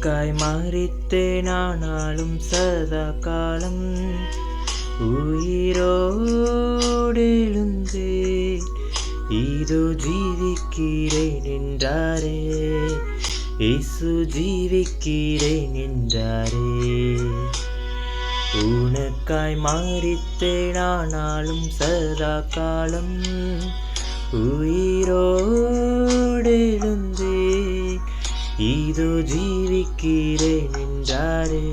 உனக்காய் மரித்தேன் ஆனாலும் சதா காலம் உயிரோடெழுந்தேன் இதோ ஜீவிக்கிறேன் என்றாரே இயேசு ஜீவிக்கிறேன் என்றாரே. உனக்காய் மரித்தேன் ஆனாலும் சதா காலம் உயிரோடெழுந்தேன் இதோ ஜீவிக்கிறேன் என்றாரே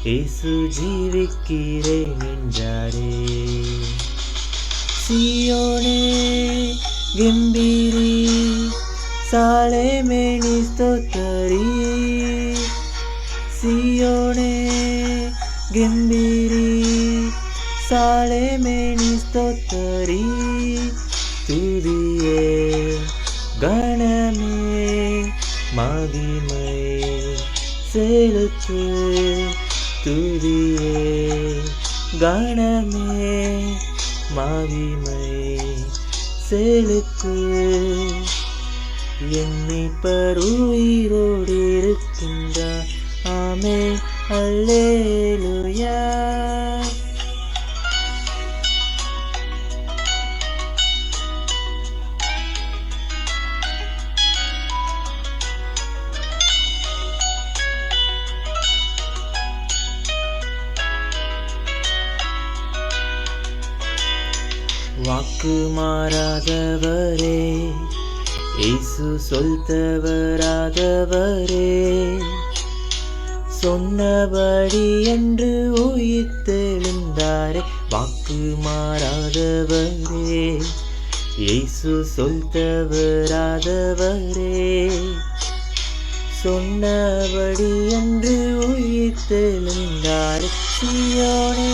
இயேசு ஜீவிக்கிறேன் என்றாரே. சியோனே கம்பீரி சாலேமே நீ ஸ்தோத்தரி சியோனே கம்பீரி சாலேமே நீ ஸ்தோத்தரி துதியே கணமே மகிமை செலுத்து துதியே கணமே மகிமை செலுத்து. என்னை பருயிரோடு இருக்கின்றார் ஆமென் அல்லேலூயா. வாக்கு மாறாதவரே இயேசு சொல் தவறாதவரே சொன்னபடி என்று உயிர்த்தெழுந்தாரே. வாக்கு மாறாதவரே இயேசு சொல் தவறாதவரே சொன்னபடி என்று உயிர்த்தெழுந்தாரே. சியோனே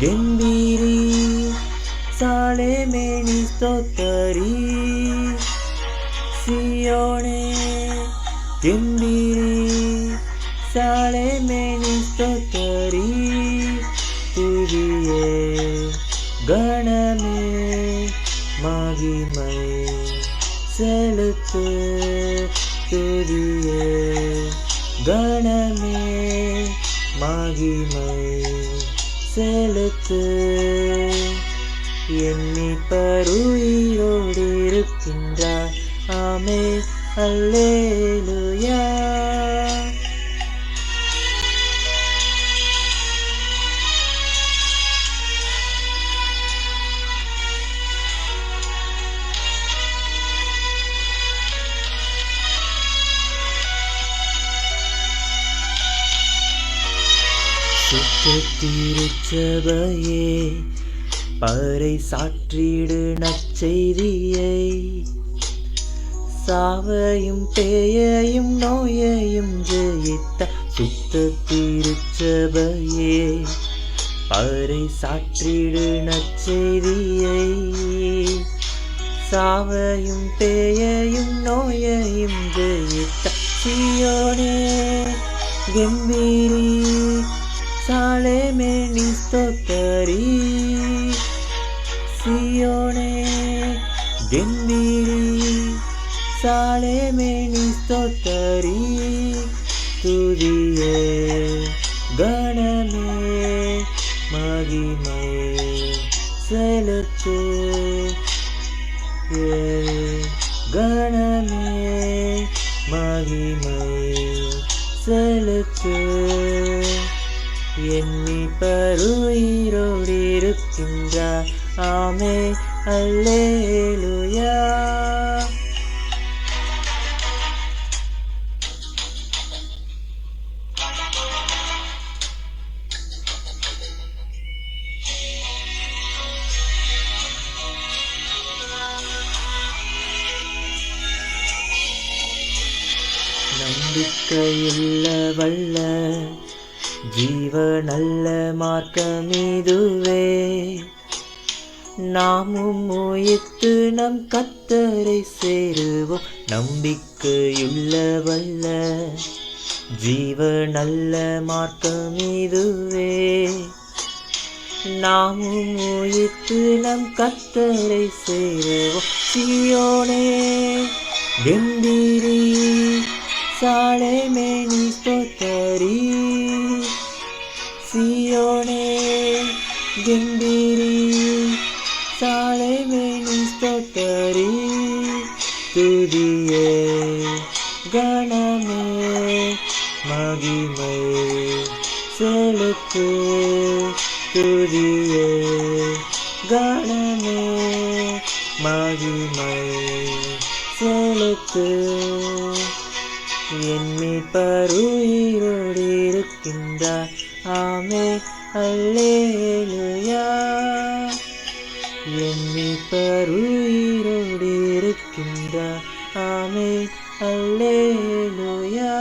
கம்பீரி சாலேமே நீ ஸ்தோத்தரி சியோனே கம்பீரி சாலேமே நீ ஸ்தோத்தரி துதியே கணமே மகிமை செலுத்து துதியே கணமே மகிமை செலுத்து. என்னை பருயிரோடு இருக்கின்றார் ஆமென் அல்லேலூயா. திருச்சபையே பறை சாற்றிடு நற்செய்தியை சாவையும் பேயையும் நோயையும் ஜெயித்த சுத்த திருச்சபையே பறை சாற்றிடு நற்செய்தியை சாவையும் பேயையும் நோயையும் ஜெயித்த சியோனே கம்பீரி சாலேமே நீ ஸ்தோத்தரி சியோனே கம்பீரி சாலேமே நீ ஸ்தோத்தரி துதியே கணமே மகிமை செலுத்து கணமே மகிமை செலுத்து. என்னை பருயிரோடு இருக்கின்றார் ஆமென் அல்லேலூயா. நம்பிக்கையுள்ள வல்ல ஜீவ நல்ல மார்க்கம் இதுவே நாமும் உயிர்த்து நம் கர்த்தரை சேருவோம். நம்பிக்கையுள்ள வல்ல ஜீவ நல்ல மார்க்கம் இதுவே நாமும் உயிர்த்து நம் கர்த்தரை சேருவோம். சியோனே கம்பீரி சாலேமேனி ஸ்தோத்தரி, சியோனே கெம்பீரி, சாலேமேனி ஸ்தோத்தரி, துதியே கணமே மகிமை செலுத்து, துதியே கணமே மகிமை செலுத்து. என் மீட்பர் உயிரோடு இருக்கின்றார், ஆமே அல்லேலூயா. என் மீட்பர் உயிரோடு இருக்கின்றார், ஆமே அல்லேலூயா.